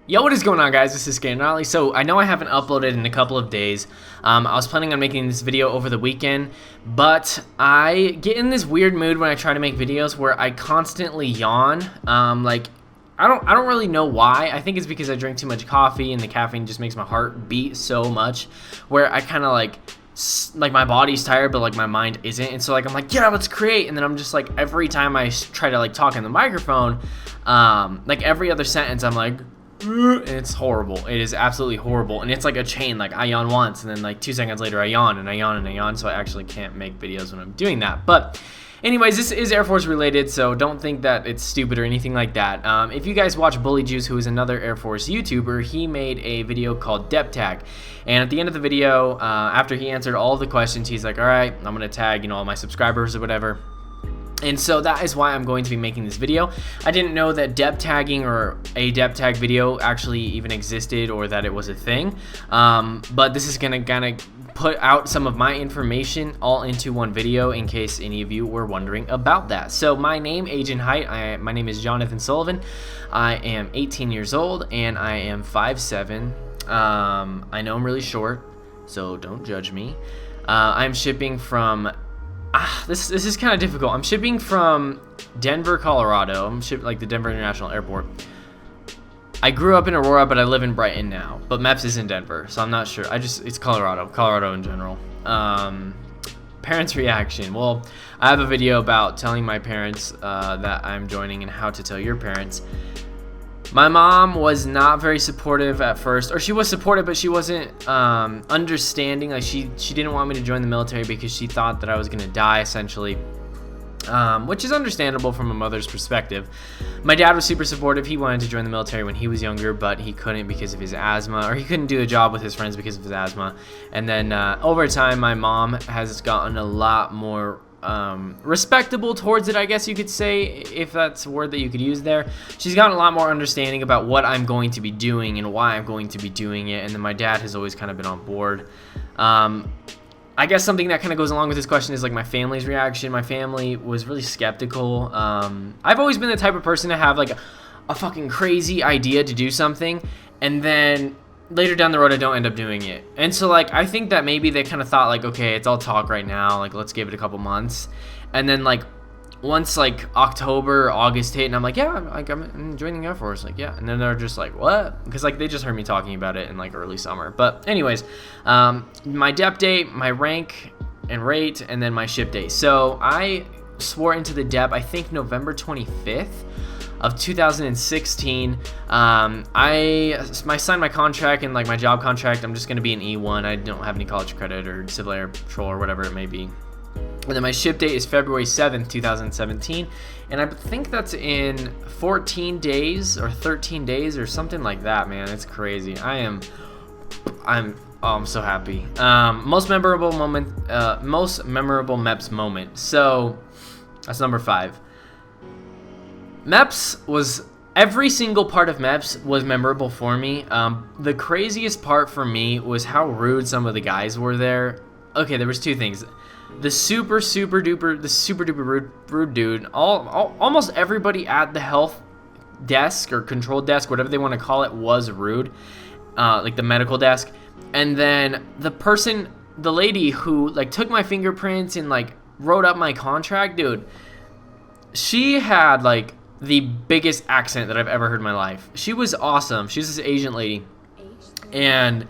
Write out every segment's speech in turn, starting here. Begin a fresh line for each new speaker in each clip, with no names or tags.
Yo, what is going on, guys? This is Scandali. So I know I haven't uploaded in a couple of days. I was planning on making this video over the weekend, but I get in this weird mood when I try to make videos where I constantly yawn. I don't really know why. I think it's because I drink too much coffee and the caffeine just makes my heart beat so much, where I kind of like my body's tired, but like my mind isn't. And so like I'm like, yeah, let's create. And then I'm just like, every time I try to like talk in the microphone, like every other sentence, I'm like. And it's horrible. It is absolutely horrible. And it's like a chain. Like I yawn once, and then like 2 seconds later I yawn and I yawn and I yawn. So I actually can't make videos when I'm doing that. But anyways, this is Air Force related, so don't think that it's stupid or anything like that. If you guys watch Bully Juice, who is another Air Force YouTuber, he made a video called DEP Tag. And at the end of the video, after he answered all of the questions, he's like, all right, I'm gonna tag, all my subscribers or whatever. And so that is why I'm going to be making this video. I didn't know that depth tagging or a depth tag video actually even existed or that it was a thing. But this is gonna kind of put out some of my information all into one video in case any of you were wondering about that. So my name, age, and height, my name is Jonathan Sullivan. I am 18 years old and I am 5'7". I know I'm really short, so don't judge me. I'm shipping from this is kind of difficult. I'm shipping from Denver, Colorado. I'm shipping like the Denver International Airport. I grew up in Aurora, but I live in Brighton now. But MEPS is in Denver, so I'm not sure. It's Colorado in general. Parents' reaction. Well, I have a video about telling my parents that I'm joining and how to tell your parents. My mom was not very supportive at first, or she was supportive, but she wasn't understanding. Like she didn't want me to join the military because she thought that I was gonna die essentially, which is understandable from a mother's perspective. My dad was super supportive. He wanted to join the military when he was younger, but he couldn't because of his asthma, or he couldn't do a job with his friends because of his asthma. And then over time, my mom has gotten a lot more respectable towards it, I guess you could say, if that's a word that you could use there. She's gotten a lot more understanding about what I'm going to be doing and why I'm going to be doing it, and then my dad has always kind of been on board. I guess something that kind of goes along with this question is like my family's reaction. My family was really skeptical. I've always been the type of person to have like a fucking crazy idea to do something, and then later down the road I don't end up doing it. And so like I think that maybe they kind of thought like, okay, it's all talk right now, like let's give it a couple months. And then like once like October, August hit, and I'm like, yeah, I'm joining the Air Force, like yeah. And then they're just like, what? Because like they just heard me talking about it in like early summer. But anyways, my dep date, my rank and rate, and then my ship date. So I swore into the dep, I think November 25th of 2016. I signed my contract, and like my job contract, I'm just gonna be an E1. I don't have any college credit or civil air patrol or whatever it may be. And then my ship date is February 7th, 2017. And I think that's in 14 days or 13 days or something like that, man. It's crazy. I'm so happy. Most memorable MEPS moment. So that's number 5. MEPS was, every single part of MEPS was memorable for me. The craziest part for me was how rude some of the guys were there. Okay, there was 2 things. The super duper rude dude. Almost everybody at the health desk or control desk, whatever they want to call it, was rude. Like the medical desk. And then the lady who like took my fingerprints and like wrote up my contract, dude. She had like the biggest accent that I've ever heard in my life. She was awesome. She was this Asian lady. And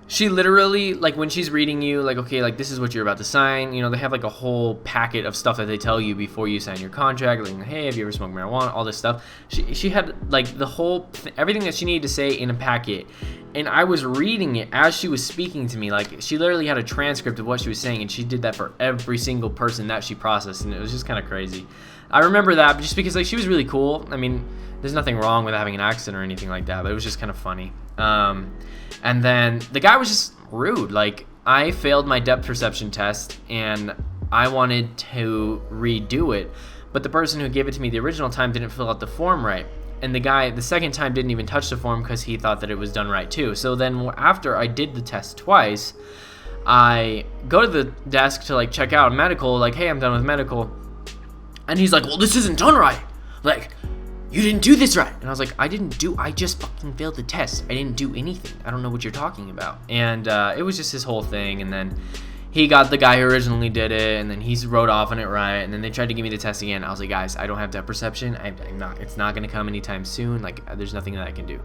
she literally, like when she's reading you, like, okay, like this is what you're about to sign. They have like a whole packet of stuff that they tell you before you sign your contract. Like, hey, have you ever smoked marijuana? All this stuff. She had like the whole, everything that she needed to say in a packet. And I was reading it as she was speaking to me. Like she literally had a transcript of what she was saying, and she did that for every single person that she processed. And it was just kind of crazy. I remember that just because like she was really cool. I mean, there's nothing wrong with having an accent or anything like that, but it was just kind of funny. And then the guy was just rude. Like I failed my depth perception test and I wanted to redo it, but the person who gave it to me the original time didn't fill out the form right. And the guy the second time didn't even touch the form because he thought that it was done right too. So then after I did the test twice, I go to the desk to like check out medical, like, hey, I'm done with medical. And he's like, well, this isn't done right. Like, you didn't do this right. And I was like, I just fucking failed the test. I didn't do anything. I don't know what you're talking about. And it was just this whole thing. And then he got the guy who originally did it, and then he wrote off on it right. And then they tried to give me the test again. I was like, guys, I don't have depth perception. It's not gonna come anytime soon. Like, there's nothing that I can do.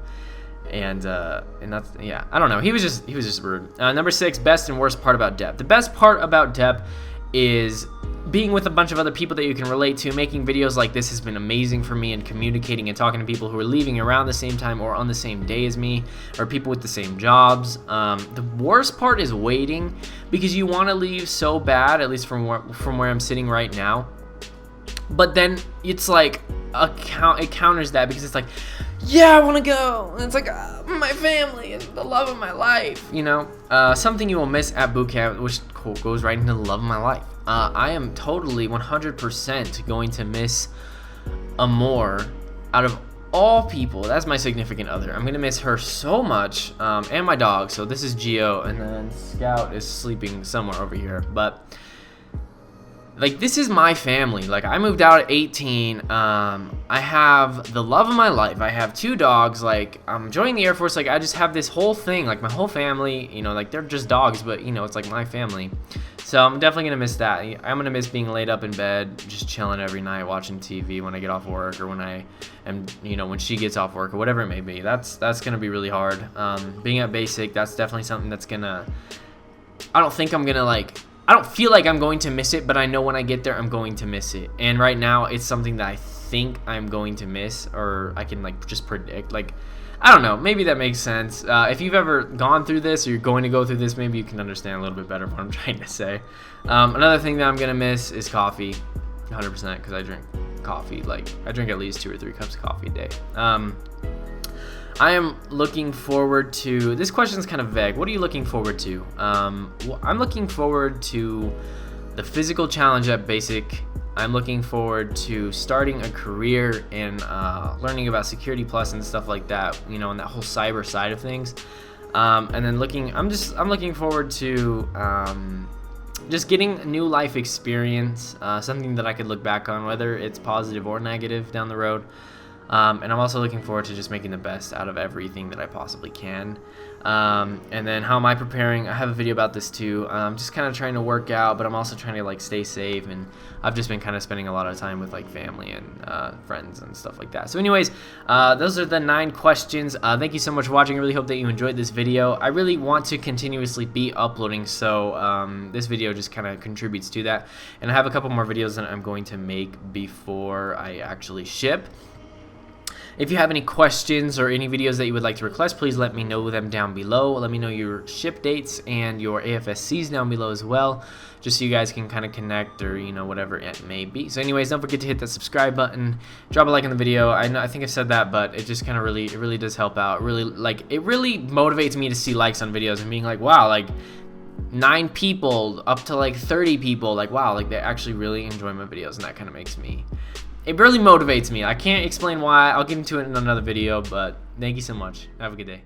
And that's, yeah, I don't know. He was just rude. Number 6, best and worst part about DEP. The best part about DEP is being with a bunch of other people that you can relate to. Making videos like this has been amazing for me, and communicating and talking to people who are leaving around the same time or on the same day as me, or people with the same jobs. The worst part is waiting, because you want to leave so bad, at least from where I'm sitting right now. But then it's like it counters that, because it's like, yeah, I want to go. And it's like, my family and the love of my life, you know? Something you will miss at boot camp, which goes right into the love of my life. I am totally 100% going to miss Amor out of all people. That's my significant other. I'm going to miss her so much, and my dog. So this is Geo, and then Scout is sleeping somewhere over here. But like, this is my family. Like, I moved out at 18. I have the love of my life. I have 2 dogs. Like, I'm joining the Air Force. Like, I just have this whole thing. Like, my whole family, you know, like, they're just dogs, but, you know, it's like my family. So I'm definitely going to miss that. I'm going to miss being laid up in bed, just chilling every night, watching TV when I get off work, or when I am, you know, when she gets off work, or whatever it may be. That's going to be really hard. Being at basic, that's definitely something that's going to, I don't feel like I'm going to miss it, but I know when I get there, I'm going to miss it. And right now, it's something that I think I'm going to miss, or I can, like, just predict. Like, I don't know. Maybe that makes sense. If you've ever gone through this, or you're going to go through this, maybe you can understand a little bit better what I'm trying to say. Another thing that I'm going to miss is coffee, 100%, because I drink coffee. Like, I drink at least 2 or 3 cups of coffee a day. I am looking forward to, this question is kind of vague. What are you looking forward to? Well, I'm looking forward to the physical challenge at basic. I'm looking forward to starting a career in learning about Security Plus and stuff like that, you know, and that whole cyber side of things. And then I'm looking forward to just getting new life experience, something that I could look back on, whether it's positive or negative down the road. And I'm also looking forward to just making the best out of everything that I possibly can. And then how am I preparing? I have a video about this too. I'm just kind of trying to work out, but I'm also trying to, like, stay safe. And I've just been kind of spending a lot of time with, like, family and friends and stuff like that. So anyways, those are the 9 questions. Thank you so much for watching. I really hope that you enjoyed this video. I really want to continuously be uploading, so this video just kind of contributes to that. And I have a couple more videos that I'm going to make before I actually ship. If you have any questions or any videos that you would like to request, please let me know them down below. Let me know your ship dates and your AFSCs down below as well, just so you guys can kind of connect, or, you know, whatever it may be. So anyways, don't forget to hit that subscribe button, drop a like on the video. I think I've said that, but it just kind of really does help out. It really motivates me to see likes on videos and being like, wow, like 9 people up to like 30 people, like, wow, like they actually really enjoy my videos, and that kind of makes me, it really motivates me. I can't explain why. I'll get into it in another video, but thank you so much. Have a good day.